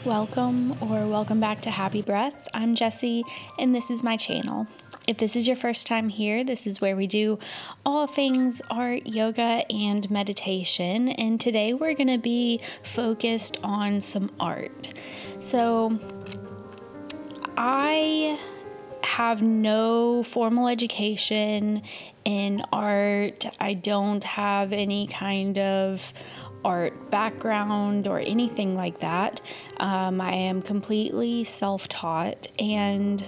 Welcome back to Happy Breath. I'm Jessie, and this is my channel. If this is your first time here, this is where we do all things art, yoga, and meditation. And today we're going to be focused on some art. So I have no formal education in art. I don't have any kind of art background or anything like that. I am completely self-taught, and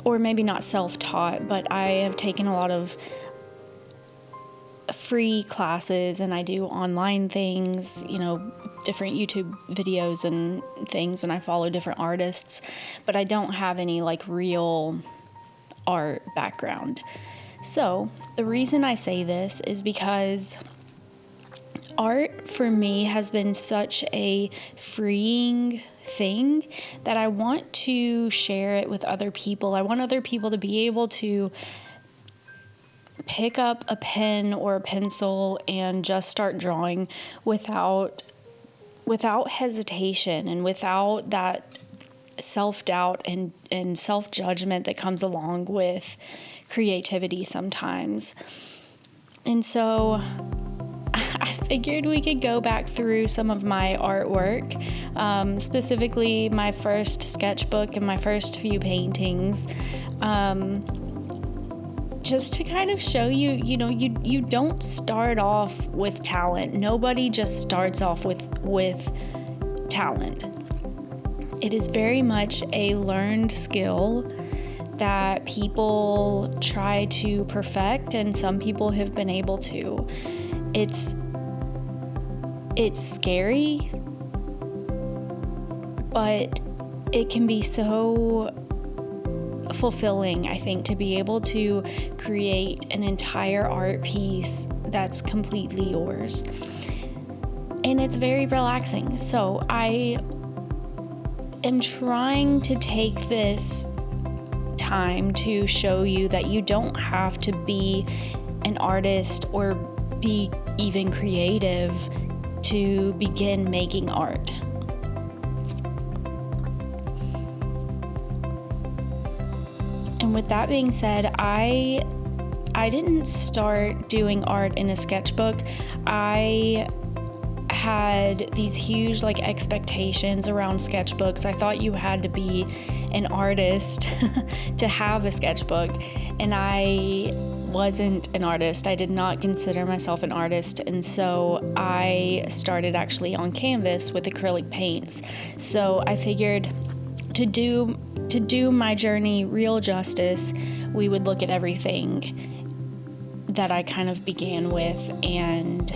or maybe not self-taught, but I have taken a lot of free classes, and I do online things, different YouTube videos and things, and I follow different artists, but I don't have any real art background. So the reason I say this is because art for me has been such a freeing thing that I want to share it with other people. I want other people to be able to pick up a pen or a pencil and just start drawing without hesitation and without that self-doubt and self-judgment that comes along with creativity sometimes. And so I figured we could go back through some of my artwork, specifically my first sketchbook and my first few paintings, just to kind of show you, you don't start off with talent. Nobody just starts off with talent. It is very much a learned skill that people try to perfect, and some people have been able to. It's scary, but it can be so fulfilling, I think, to be able to create an entire art piece that's completely yours. And it's very relaxing. So I am trying to take this time to show you that you don't have to be an artist or be even creative to begin making art. And with that being said, I didn't start doing art in a sketchbook. I had these huge expectations around sketchbooks. I thought you had to be an artist to have a sketchbook, and I wasn't an artist. I did not consider myself an artist, and so I started actually on canvas with acrylic paints. So I figured to do my journey real justice, we would look at everything that I kind of began with and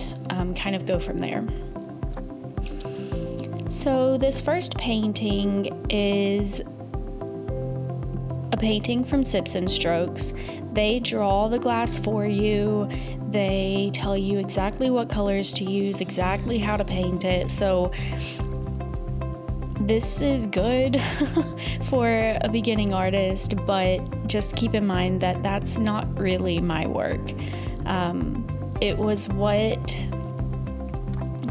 kind of go from there. So this first painting is a painting from Sips and Strokes. They draw the glass for you. They tell you exactly what colors to use, exactly how to paint it. So this is good for a beginning artist, but just keep in mind that that's not really my work. It was what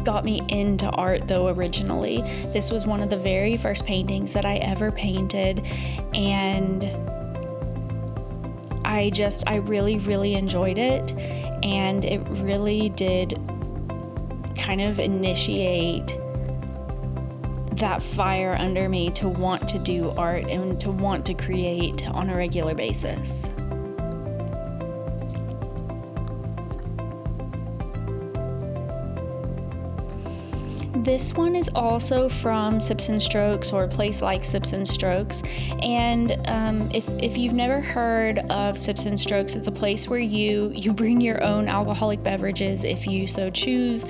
got me into art, though. Originally, this was one of the very first paintings that I ever painted, and I really enjoyed it, and it really did kind of initiate that fire under me to want to do art and to want to create on a regular basis. This one is also from Sips and Strokes, or a place like Sips and Strokes. And if you've never heard of Sips and Strokes, it's a place where you bring your own alcoholic beverages if you so choose.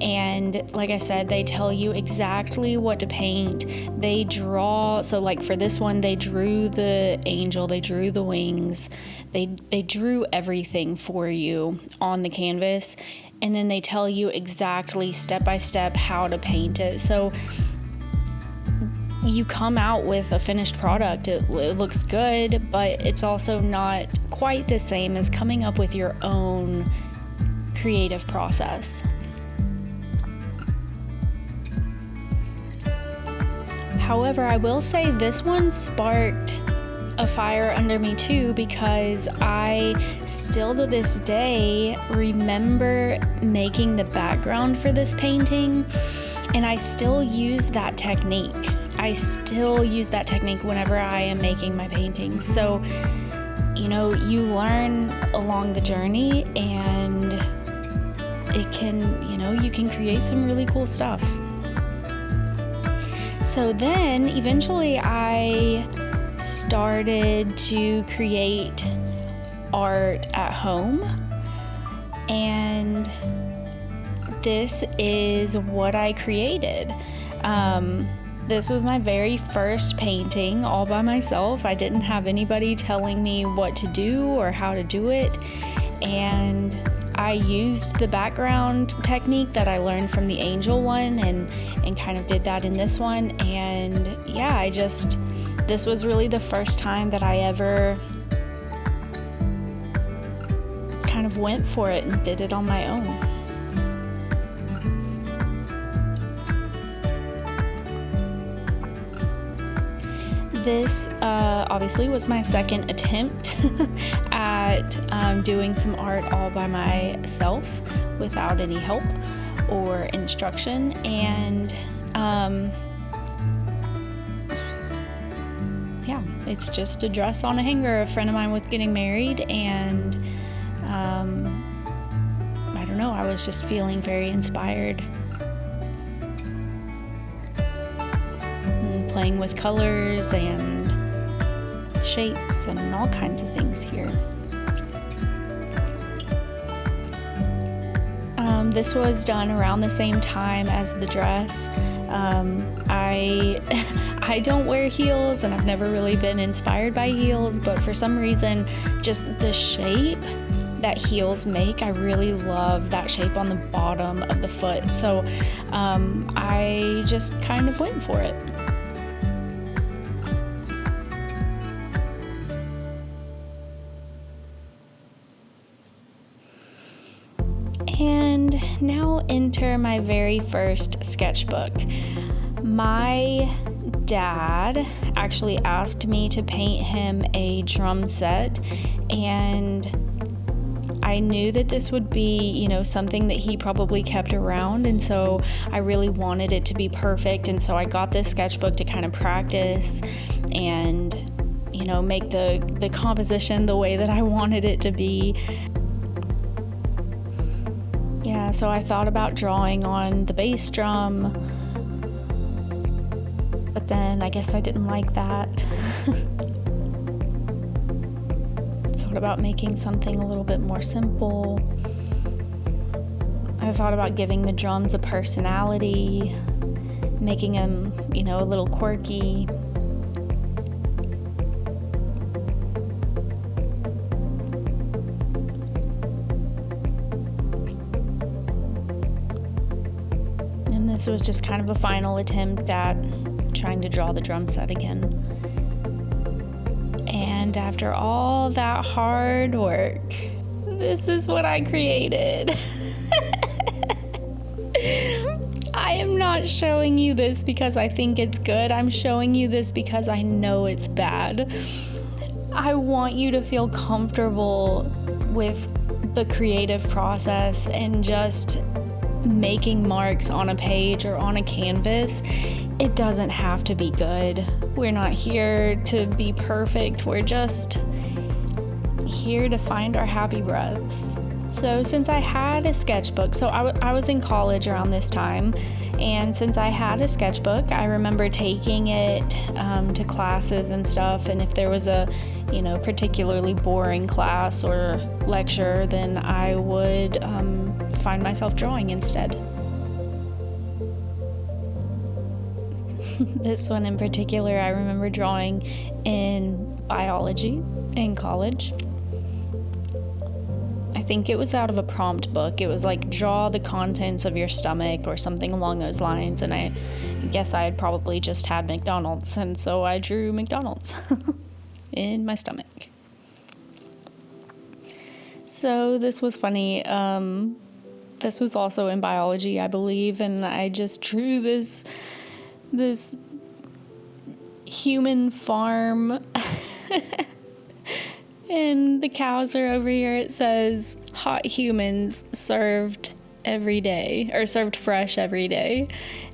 And like I said, they tell you exactly what to paint. They draw, so for this one, they drew the angel, they drew the wings, they drew everything for you on the canvas. And then they tell you exactly step by step how to paint it. So you come out with a finished product. It looks good, but it's also not quite the same as coming up with your own creative process. However, I will say this one sparked a fire under me too, because I still to this day remember making the background for this painting, and I still use that technique. I still use that technique whenever I am making my paintings. So, you know, you learn along the journey, and it can, you know, you can create some really cool stuff. So then eventually I started to create art at home, and this is what I created. This was my very first painting all by myself. I didn't have anybody telling me what to do or how to do it, and I used the background technique that I learned from the angel one and kind of did that in this one. And yeah, this was really the first time that I ever kind of went for it and did it on my own. This obviously was my second attempt at doing some art all by myself without any help or instruction. And yeah, it's just a dress on a hanger. A friend of mine was getting married, and I don't know, I was just feeling very inspired. Playing with colors and shapes and all kinds of things here. This was done around the same time as the dress. I don't wear heels, and I've never really been inspired by heels, but for some reason, just the shape that heels make, I really love that shape on the bottom of the foot. So I just kind of went for it. And now enter my very first sketchbook. My dad actually asked me to paint him a drum set, and I knew that this would be, you know, something that he probably kept around, and so I really wanted it to be perfect. And so I got this sketchbook to kind of practice and, you know, make the composition the way that I wanted it to be. Yeah, so I thought about drawing on the bass drum, but then I guess I didn't like that. Thought about making something a little bit more simple. I thought about giving the drums a personality, making them, you know, a little quirky. This was just kind of a final attempt at trying to draw the drum set again. And after all that hard work, this is what I created. I am not showing you this because I think it's good. I'm showing you this because I know it's bad. I want you to feel comfortable with the creative process and just making marks on a page or on a canvas. It doesn't have to be good. We're not here to be perfect. We're just here to find our happy breaths. So since I had a sketchbook, so I was in college around this time, and since I had a sketchbook, I remember taking it to classes and stuff, and if there was a, you know, particularly boring class or lecture, then I would find myself drawing instead. This one in particular, I remember drawing in biology in college. I think it was out of a prompt book. It was like, draw the contents of your stomach or something along those lines, and I guess I had probably just had McDonald's, and so I drew McDonald's in my stomach. So this was funny. This was also in biology, I believe, and I just drew this human farm. And the cows are over here. It says hot humans served every day, or served fresh every day.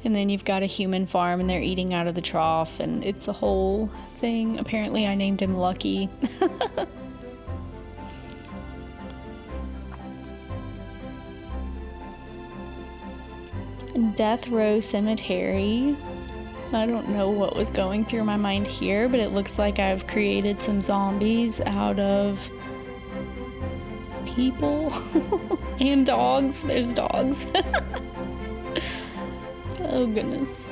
And then you've got a human farm and they're eating out of the trough, and it's a whole thing. Apparently I named him Lucky. Death Row Cemetery. I don't know what was going through my mind here, but it looks like I've created some zombies out of people and dogs. There's dogs. Oh goodness.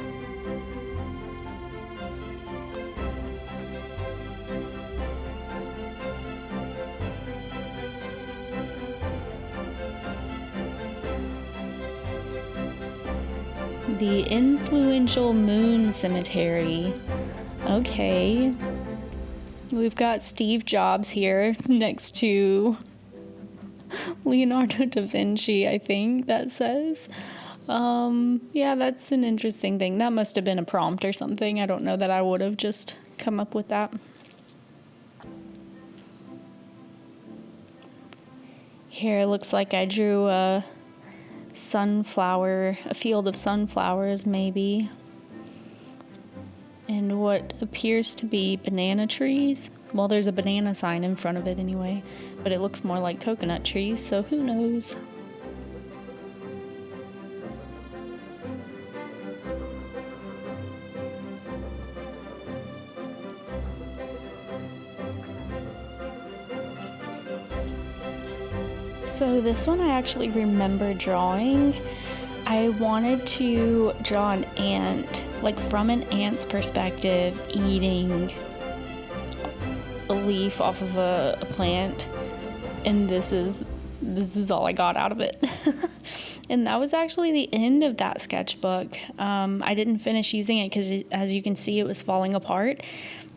The Influential Moon Cemetery. Okay. We've got Steve Jobs here next to Leonardo da Vinci, I think that says. Yeah, that's an interesting thing. That must have been a prompt or something. I don't know that I would have just come up with that. Here it looks like I drew a field of sunflowers maybe, and what appears to be banana trees. Well, there's a banana sign in front of it anyway, but it looks more like coconut trees, so who knows. So this one I actually remember drawing. I wanted to draw an ant, like from an ant's perspective, eating a leaf off of a plant, and this is all I got out of it. And that was actually the end of that sketchbook. I didn't finish using it because, as you can see, it was falling apart.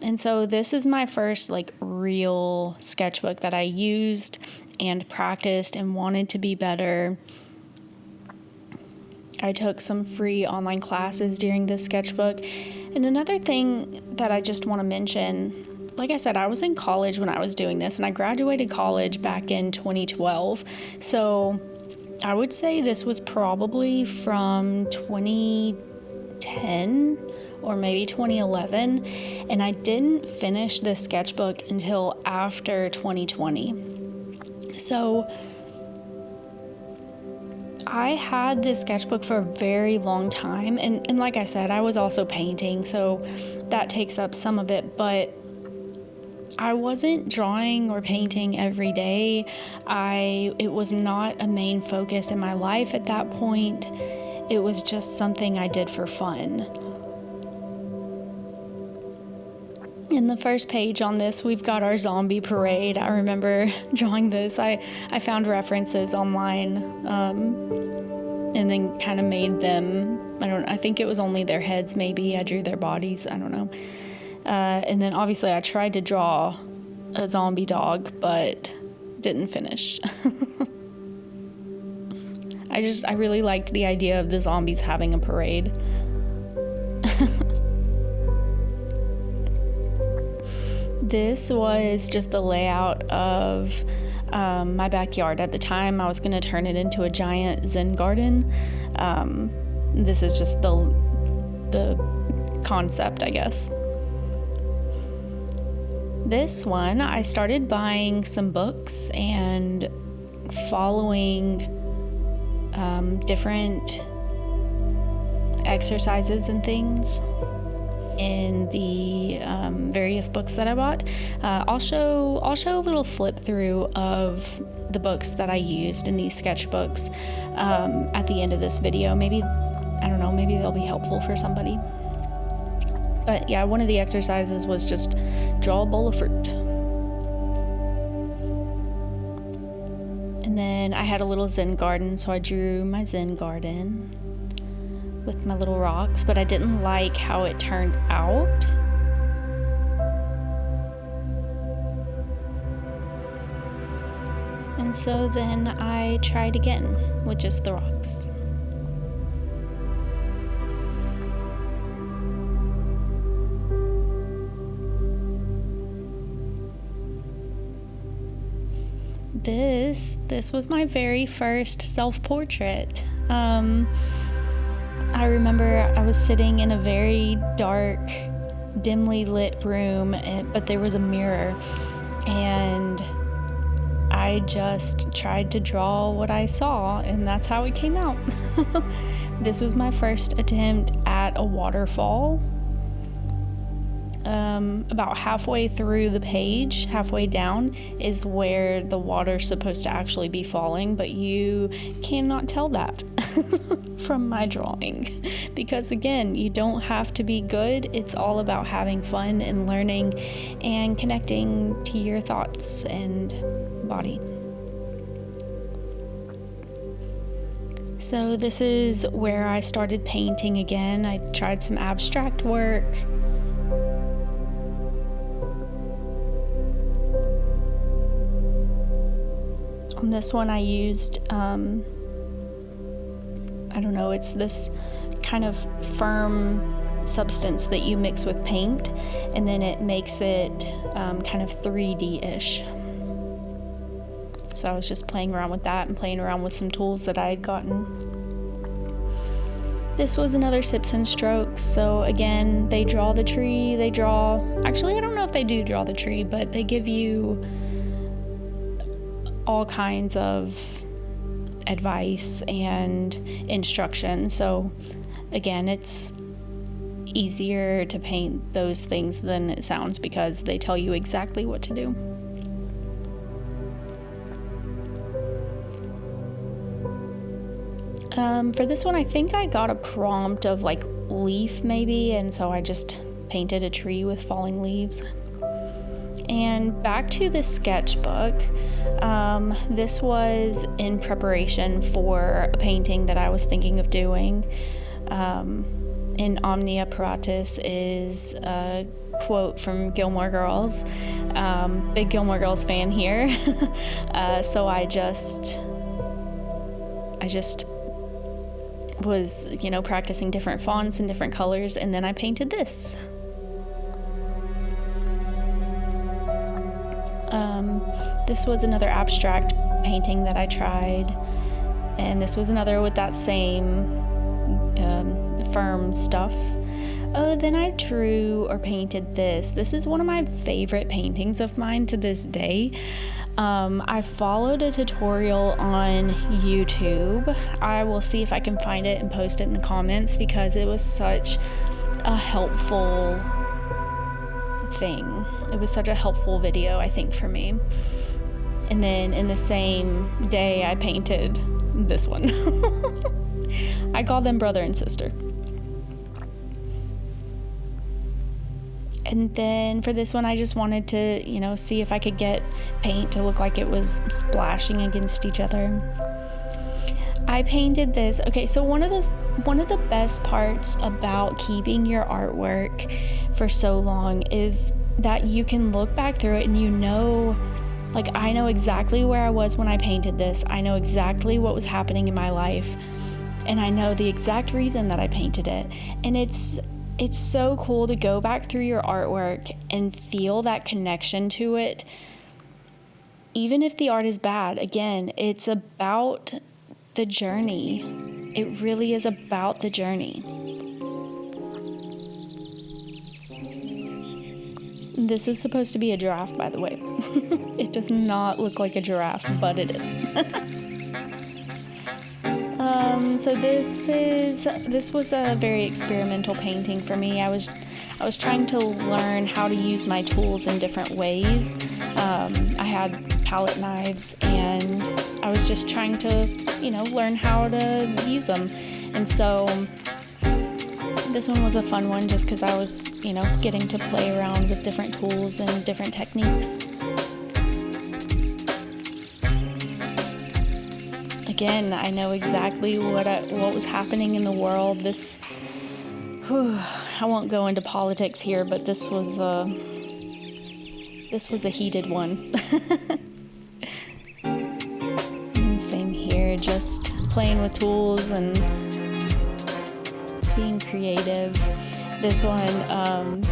And so this is my first like real sketchbook that I used and practiced and wanted to be better. I took some free online classes during this sketchbook. And another thing that I just want to mention, like I said, I was in college when I was doing this, and I graduated college back in 2012. So I would say this was probably from 2010 or maybe 2011, and I didn't finish this sketchbook until after 2020. So I had this sketchbook for a very long time, and like I said, I was also painting, so that takes up some of it, but I wasn't drawing or painting every day. It was not a main focus in my life at that point. It was just something I did for fun. In the first page on this, we've got our zombie parade. I remember drawing this. I found references online, and then kind of made them. I think it was only their heads maybe. I drew their bodies. I don't know. And then obviously I tried to draw a zombie dog, but didn't finish. I really liked the idea of the zombies having a parade. This was just the layout of my backyard. At the time, I was going to turn it into a giant Zen garden. This is just the concept, I guess. This one, I started buying some books and following different exercises and things in the various books that I bought. I'll show a little flip through of the books that I used in these sketchbooks at the end of this video. Maybe they'll be helpful for somebody. But yeah, one of the exercises was just draw a bowl of fruit. And then I had a little Zen garden, so I drew my Zen garden with my little rocks, but I didn't like how it turned out. And so then I tried again with just the rocks. this was my very first self-portrait. I remember I was sitting in a very dark, dimly lit room, but there was a mirror, and I just tried to draw what I saw, and that's how it came out. This was my first attempt at a waterfall. About halfway through the page, halfway down, is where the water's supposed to actually be falling, but you cannot tell that from my drawing. Because again, you don't have to be good. It's all about having fun and learning and connecting to your thoughts and body. So this is where I started painting again. I tried some abstract work. On this one I used, it's this kind of firm substance that you mix with paint, and then it makes it kind of 3D-ish. So I was just playing around with that and playing around with some tools that I had gotten. This was another Sips and Strokes. So again, they draw the tree, actually I don't know if they do draw the tree, but they give you all kinds of advice and instruction. So again, it's easier to paint those things than it sounds because they tell you exactly what to do. For this one, I think I got a prompt of like leaf maybe, and so I just painted a tree with falling leaves. And back to the sketchbook, this was in preparation for a painting that I was thinking of doing. In Omnia Paratus is a quote from Gilmore Girls. Big Gilmore Girls fan here. So I just was, practicing different fonts and different colors, and then I painted this. This was another abstract painting that I tried, and this was another with that same firm stuff. Oh, then I drew or painted this. This is one of my favorite paintings of mine to this day. I followed a tutorial on YouTube. I will see if I can find it and post it in the comments because it was such a helpful thing. It was such a helpful video, I think, for me. And then in the same day, I painted this one. I call them brother and sister. And then for this one, I just wanted to, see if I could get paint to look like it was splashing against each other. I painted this. Okay, so one of the best parts about keeping your artwork for so long is that you can look back through it and I know exactly where I was when I painted this. I know exactly what was happening in my life, and I know the exact reason that I painted it. And it's so cool to go back through your artwork and feel that connection to it. Even if the art is bad, again, it's about the journey. It really is about the journey. This is supposed to be a giraffe, by the way. It does not look like a giraffe, but it is. So this was a very experimental painting for me. I was trying to learn how to use my tools in different ways. I had palette knives, and I was just trying to, learn how to use them. And so this one was a fun one just because I was, getting to play around with different tools and different techniques. Again, I know exactly what was happening in the world. I won't go into politics here, but this was a heated one. And same here, just playing with tools and being creative. This one,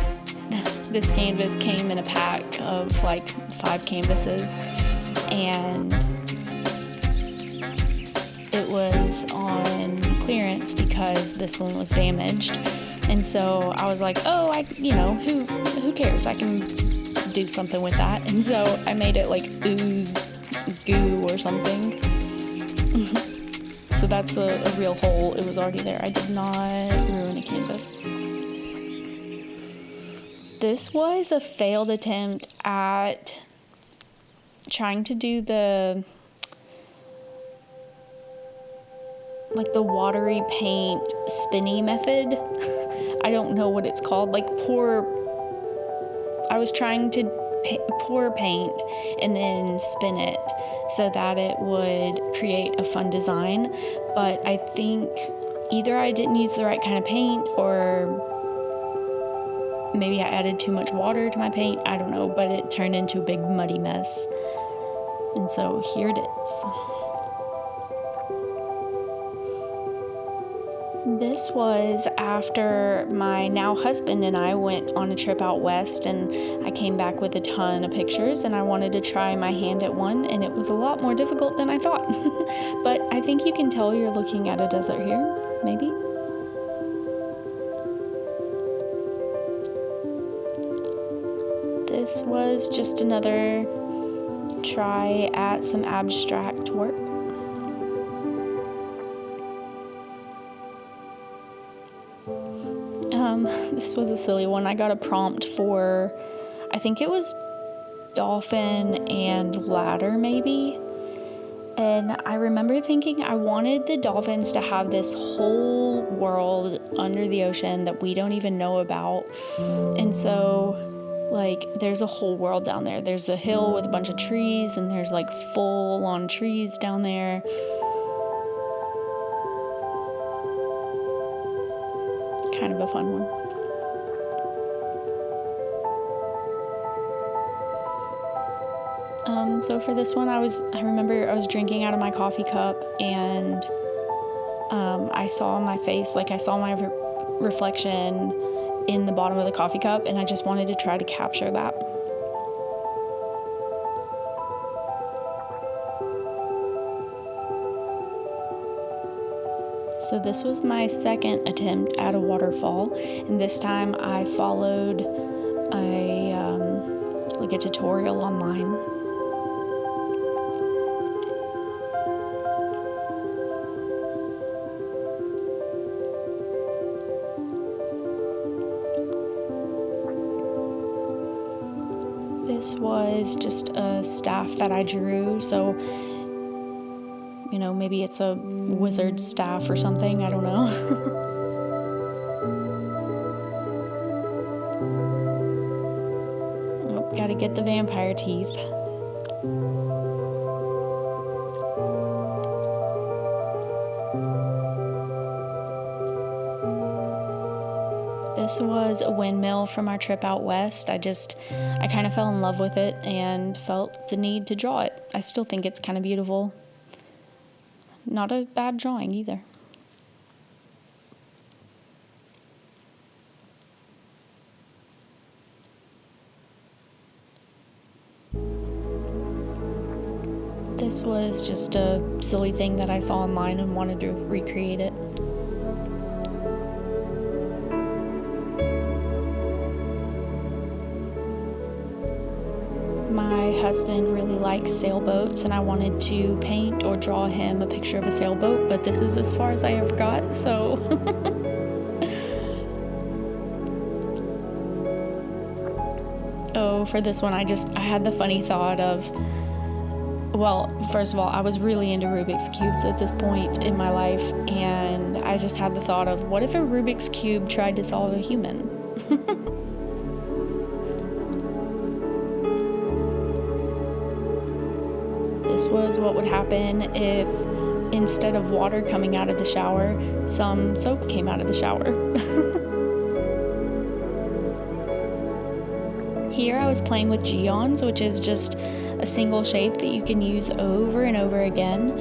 this canvas came in a pack of like 5 canvases, and because this one was damaged. And so I was like, oh, who cares? I can do something with that. And so I made it like ooze goo or something. So that's a real hole. It was already there. I did not ruin a canvas. This was a failed attempt at trying to do the watery paint spinny method. I don't know what it's called. I was trying to pour paint and then spin it so that it would create a fun design. But I think either I didn't use the right kind of paint, or maybe I added too much water to my paint. I don't know, but it turned into a big muddy mess. And so here it is. This was after my now husband and I went on a trip out west, and I came back with a ton of pictures, and I wanted to try my hand at one, and it was a lot more difficult than I thought. But I think you can tell you're looking at a desert here, maybe. This was just another try at some abstract work. This was a silly one. I got a prompt for, I think it was dolphin and ladder maybe. And I remember thinking I wanted the dolphins to have this whole world under the ocean that we don't even know about. And so, there's a whole world down there. There's a hill with a bunch of trees, and there's full on trees down there. Kind of a fun one. So for this one, I remember I was drinking out of my coffee cup, and I saw my face, I saw my reflection in the bottom of the coffee cup, and I just wanted to try to capture that. So this was my second attempt at a waterfall, and this time I followed a tutorial online. This was just a staff that I drew, so maybe it's a wizard staff or something, I don't know. Oh, gotta get the vampire teeth. This was a windmill from our trip out west. I kind of fell in love with it and felt the need to draw it. I still think it's kind of beautiful. Not a bad drawing either. This was just a silly thing that I saw online and wanted to recreate it. My husband really likes sailboats, and I wanted to paint or draw him a picture of a sailboat, but this is as far as I ever got, so. Oh, for this one, I had the funny thought of, well, first of all, I was really into Rubik's Cubes at this point in my life, and I just had the thought of, what if a Rubik's Cube tried to solve a human? This was what would happen if, instead of water coming out of the shower, some soap came out of the shower. Here I was playing with geons, which is just a single shape that you can use over and over again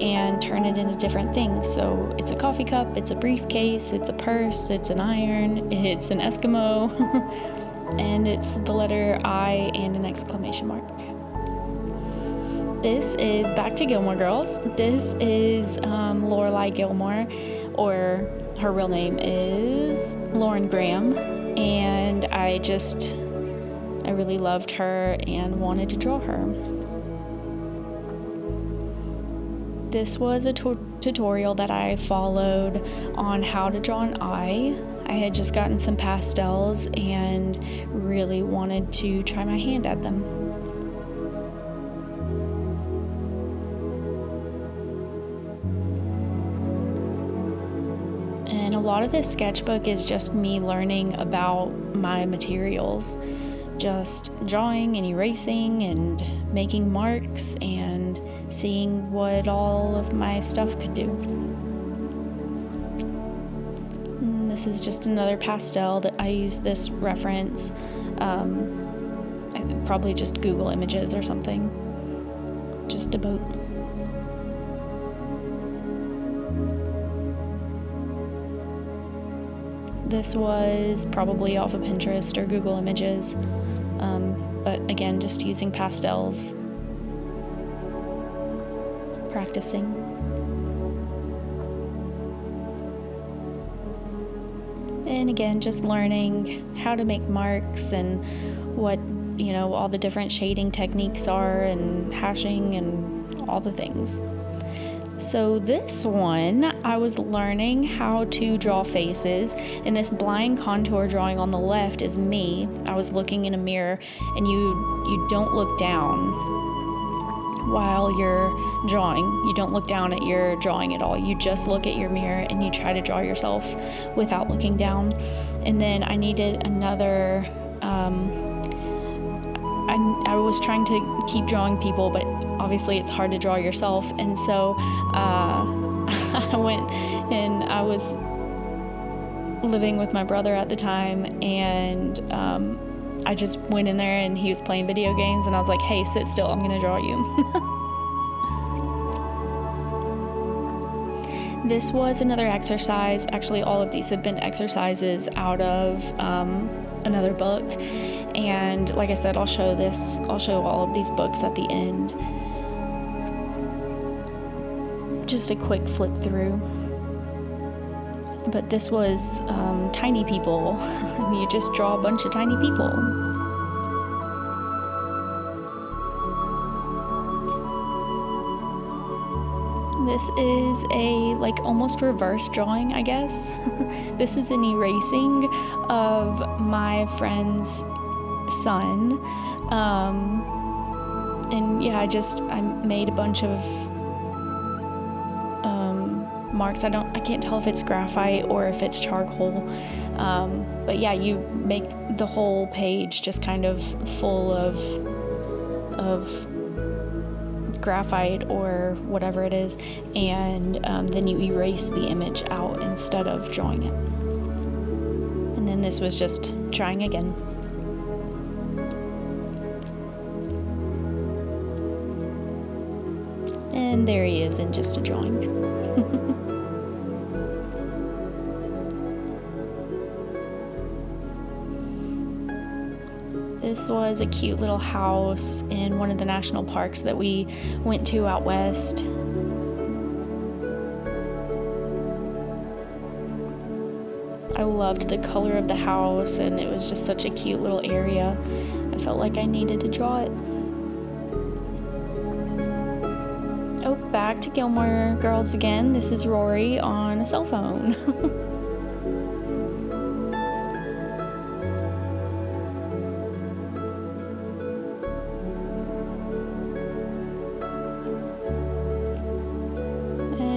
and turn it into different things. So it's a coffee cup, it's a briefcase, it's a purse, it's an iron, it's an Eskimo, and it's the letter I and an exclamation mark. This is back to Gilmore Girls. This is Lorelai Gilmore, or her real name is Lauren Graham, and I really loved her and wanted to draw her. This was a tutorial that I followed on how to draw an eye. I had just gotten some pastels and really wanted to try my hand at them. And a lot of this sketchbook is just me learning about my materials, just drawing and erasing and making marks and seeing what all of my stuff could do. And this is just another pastel that I use this reference. Probably just Google Images or something. Just a boat. This was probably off of Pinterest or Google Images, but again, just using pastels, practicing. And again, just learning how to make marks and what, all the different shading techniques are and hashing and all the things. So this one, I was learning how to draw faces, and this blind contour drawing on the left is me. I was looking in a mirror, and you don't look down while you're drawing. You don't look down at your drawing at all. You just look at your mirror and you try to draw yourself without looking down. And then I needed another, I was trying to keep drawing people, but obviously it's hard to draw yourself. And so I went, and I was living with my brother at the time, and I just went in there and he was playing video games, and I was like, hey, sit still, I'm gonna draw you. This was another exercise. Actually, all of these have been exercises out of another book. And like I said, I'll show all of these books at the end. Just a quick flip through. But this was tiny people, and you just draw a bunch of tiny people. This is a almost reverse drawing, I guess. This is an erasing of my friend's son. And yeah, I made a bunch of marks. I can't tell if it's graphite or if it's charcoal. But yeah, you make the whole page just kind of full of graphite or whatever it is, and then you erase the image out instead of drawing it. And then this was just trying again. And there he is in just a drawing. This was a cute little house in one of the national parks that we went to out west. I loved the color of the house, and it was just such a cute little area. I felt like I needed to draw it. Oh, back to Gilmore Girls again. This is Rory on a cell phone.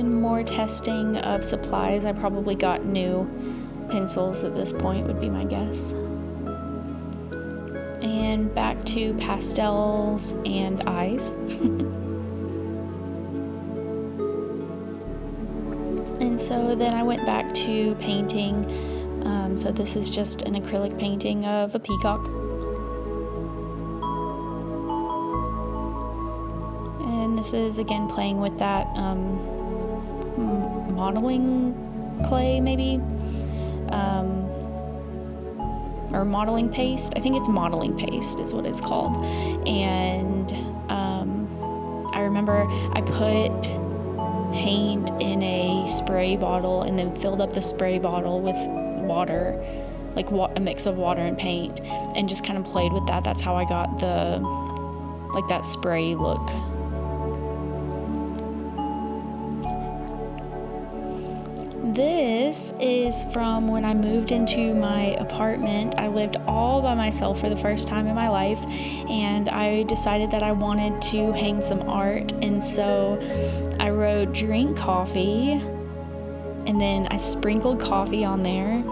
More testing of supplies. I probably got new pencils at this point, would be my guess. And back to pastels and eyes. And so then I went back to painting. So this is just an acrylic painting of a peacock. And this is again playing with that modeling clay, maybe, or modeling paste. I think it's modeling paste is what it's called. And I remember I put paint in a spray bottle and then filled up the spray bottle with water, like a mix of water and paint, and just kind of played with that. That's how I got that spray look. This is from when I moved into my apartment. I lived all by myself for the first time in my life, and I decided that I wanted to hang some art, and so I wrote "drink coffee," and then I sprinkled coffee on there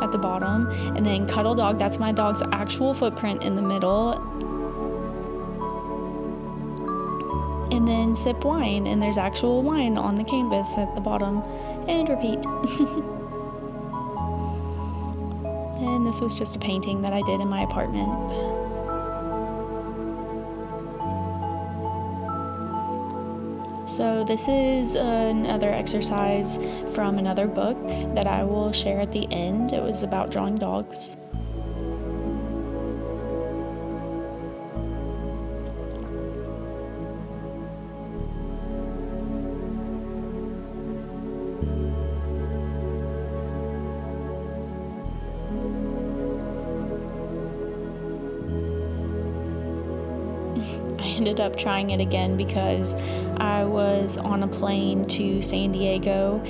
at the bottom, and then "cuddle dog." That's my dog's actual footprint in the middle, and then "sip wine," and there's actual wine on the canvas at the bottom. And repeat. And this was just a painting that I did in my apartment. So this is another exercise from another book that I will share at the end. It was about drawing dogs. I ended up trying it again because I was on a plane to San Diego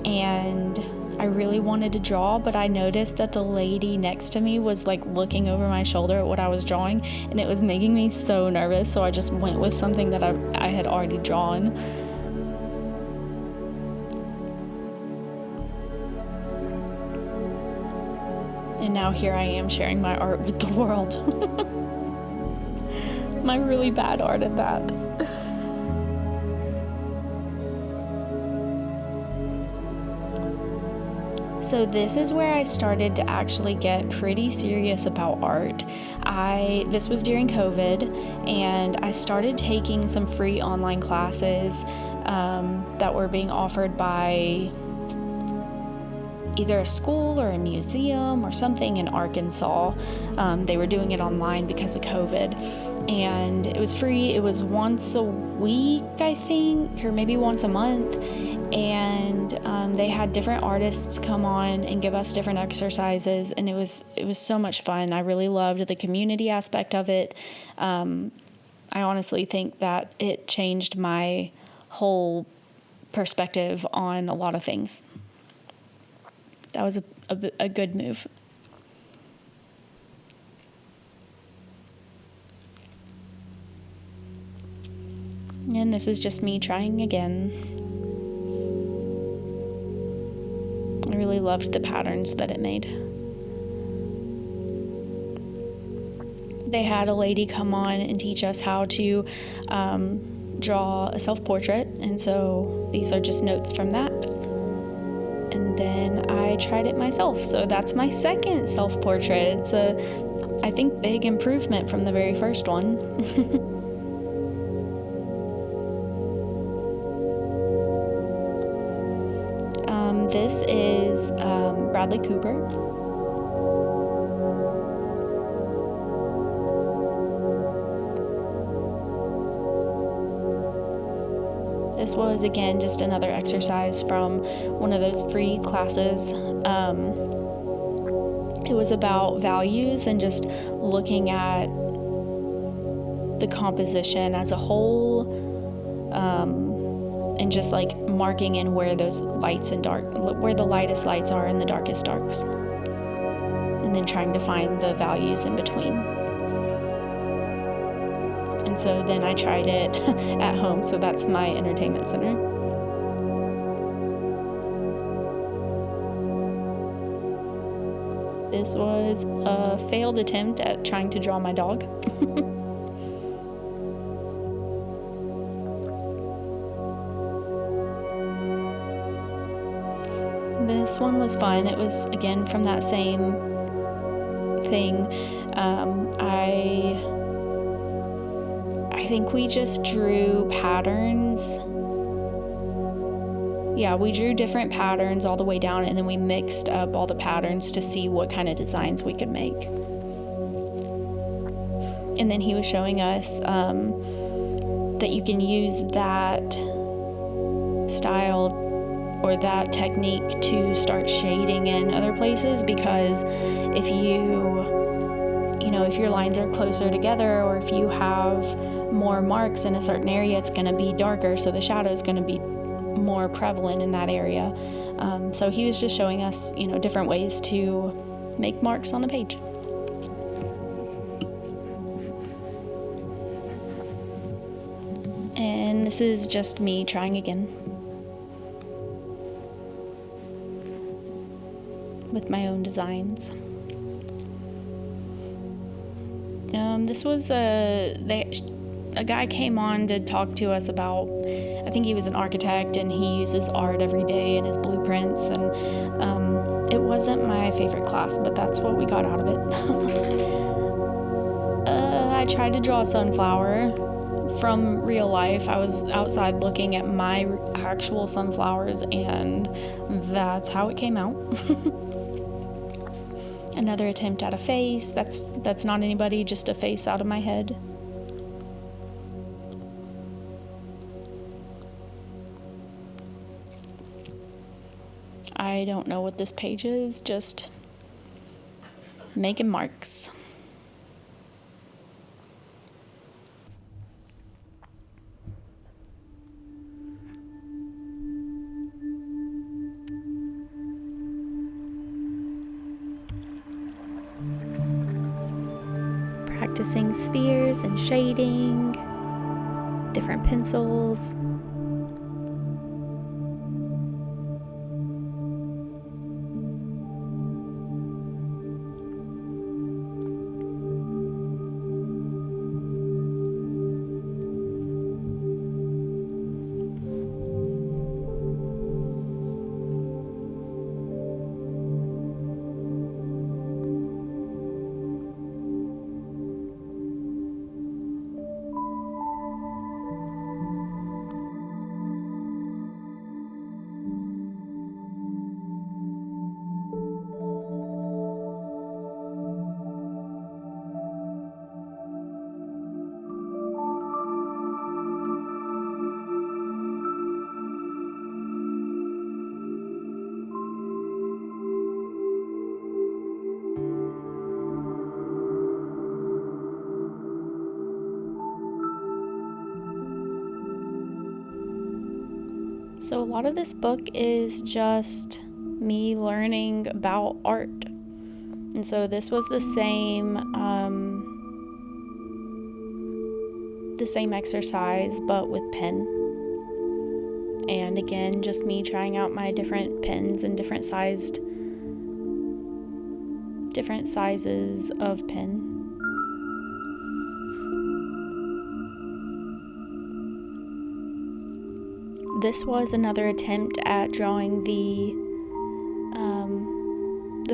and I really wanted to draw, but I noticed that the lady next to me was like looking over my shoulder at what I was drawing, and it was making me so nervous, so I just went with something that I had already drawn. And now here I am sharing my art with the world. My really bad art at that. So this is where I started to actually get pretty serious about art. This was during COVID, and I started taking some free online classes that were being offered by either a school or a museum or something in Arkansas. They were doing it online because of COVID. And it was free. It was once a week, I think, or maybe once a month. And they had different artists come on and give us different exercises, and it was so much fun. I really loved the community aspect of it. I honestly think that it changed my whole perspective on a lot of things. That was a good move. And this is just me trying again. I really loved the patterns that it made. They had a lady come on and teach us how to draw a self-portrait, and so these are just notes from that. And then I tried it myself, so that's my second self-portrait. It's I think, big improvement from the very first one. This is Bradley Cooper. This was, again, just another exercise from one of those free classes. It was about values and just looking at the composition as a whole, and just like marking in where those lights and where the lightest lights are and the darkest darks, and then trying to find the values in between. And so then I tried it at home, so that's my entertainment center. This was a failed attempt at trying to draw my dog. This one was fun. It was, again, from that same thing. I think we just drew patterns. Yeah, we drew different patterns all the way down, and then we mixed up all the patterns to see what kind of designs we could make. And then he was showing us that you can use that style or that technique to start shading in other places, because if if your lines are closer together, or if you have more marks in a certain area, it's going to be darker, so the shadow is going to be more prevalent in that area. So he was just showing us, different ways to make marks on a page. And this is just me trying again with my own designs. This was a guy came on to talk to us about, I think he was an architect, and he uses art every day in his blueprints, and it wasn't my favorite class, but that's what we got out of it. I tried to draw a sunflower from real life. I was outside looking at my actual sunflowers, and that's how it came out. Another attempt at a face. That's not anybody, just a face out of my head. I don't know what this page is, just making marks. Practicing spheres and shading, different pencils. So a lot of this book is just me learning about art. And so this was the same exercise, but with pen. And again, just me trying out my different pens and different sizes of pen. This was another attempt at drawing the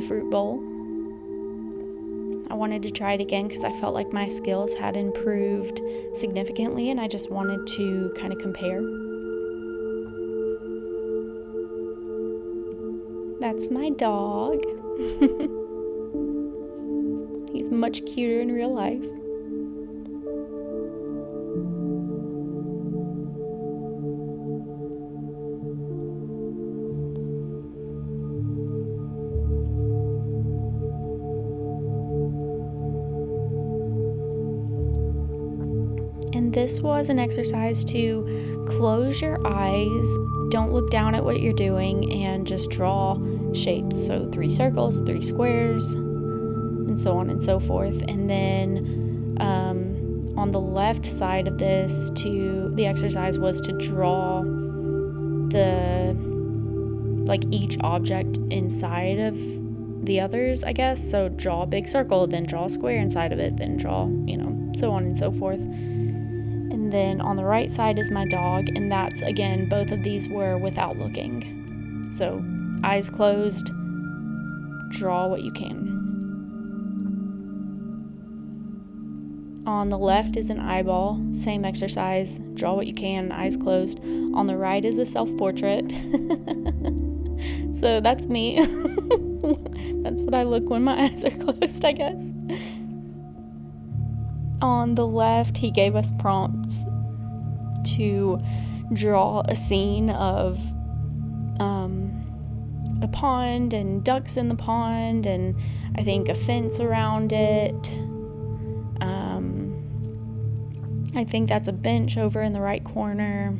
fruit bowl. I wanted to try it again because I felt like my skills had improved significantly, and I just wanted to kind of compare. That's my dog. He's much cuter in real life. And this was an exercise to close your eyes, don't look down at what you're doing, and just draw shapes. So 3 circles, 3 squares, and so on and so forth. And then on the left side of this, the exercise was to draw each object inside of the others, I guess. So draw a big circle, then draw a square inside of it, then draw, so on and so forth. And then on the right side is my dog, and that's, again, both of these were without looking. So eyes closed, draw what you can. On the left is an eyeball, same exercise, draw what you can, eyes closed. On the right is a self-portrait. So that's me. That's what I look when my eyes are closed, I guess. On the left, he gave us prompts to draw a scene of a pond and ducks in the pond, and I think a fence around it. I think that's a bench over in the right corner.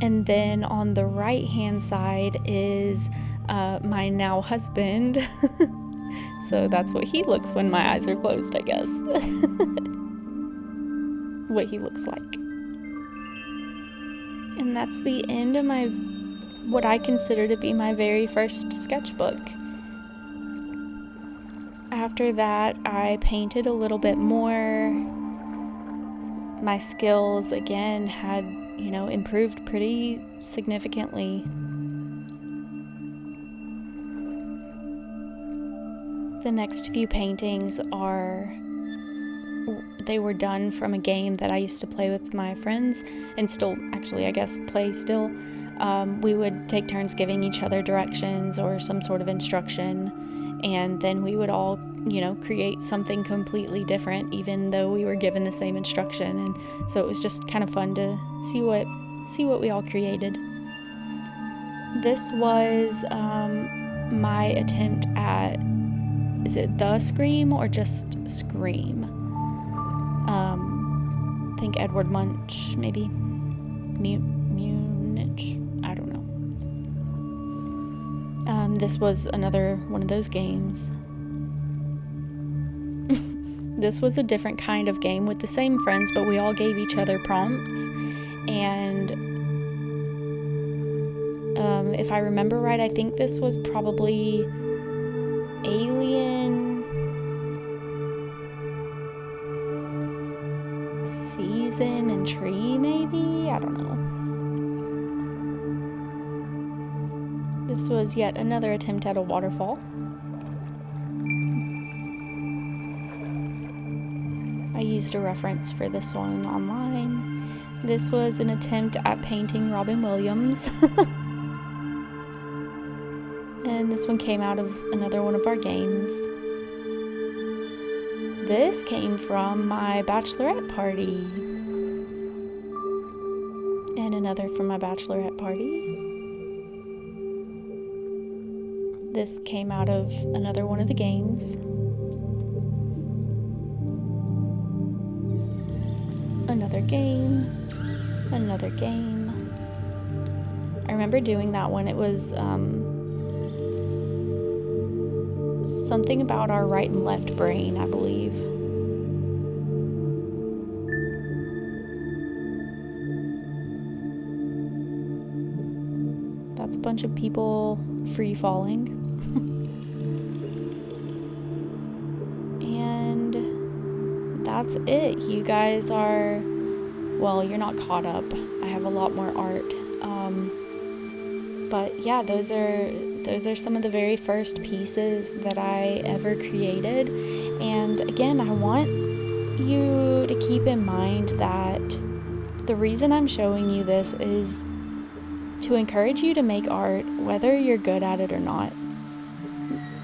And then on the right hand side is my now husband. So that's what he looks when my eyes are closed, I guess. What he looks like. And that's the end of what I consider to be my very first sketchbook. After that, I painted a little bit more. My skills, again, had, improved pretty significantly. The next few paintings they were done from a game that I used to play with my friends, and still, actually, I guess, play still. We would take turns giving each other directions or some sort of instruction, and then we would all, create something completely different, even though we were given the same instruction. And so it was just kind of fun to see what we all created. This was my attempt at, is it The Scream or just Scream? I think Edward Munch, maybe. Munich, I don't know. This was another one of those games. This was a different kind of game with the same friends, but we all gave each other prompts. And if I remember right, I think this was probably Alien Season and Tree, maybe? I don't know. This was yet another attempt at a waterfall. I used a reference for this one online. This was an attempt at painting Robin Williams. And this one came out of another one of our games. This came from my bachelorette party. And another from my bachelorette party. This came out of another one of the games. Another game. Another game. I remember doing that one. It was something about our right and left brain, I believe. That's a bunch of people free falling. And that's it. You guys are, well, you're not caught up. I have a lot more art. But yeah, those are some of the very first pieces that I ever created. And again, I want you to keep in mind that the reason I'm showing you this is to encourage you to make art, whether you're good at it or not.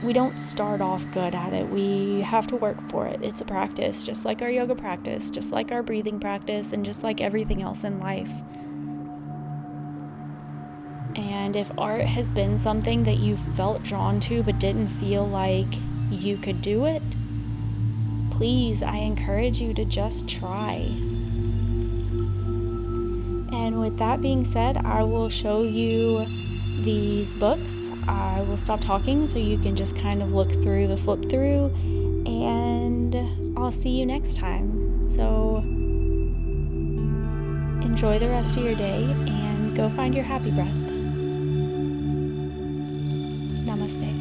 We don't start off good at it. We have to work for it. It's a practice, just like our yoga practice, just like our breathing practice, and just like everything else in life. And if art has been something that you felt drawn to but didn't feel like you could do it, please, I encourage you to just try. And with that being said, I will show you these books. I will stop talking so you can just kind of look through the flip through, and I'll see you next time. So enjoy the rest of your day and go find your happy breath. Namaste.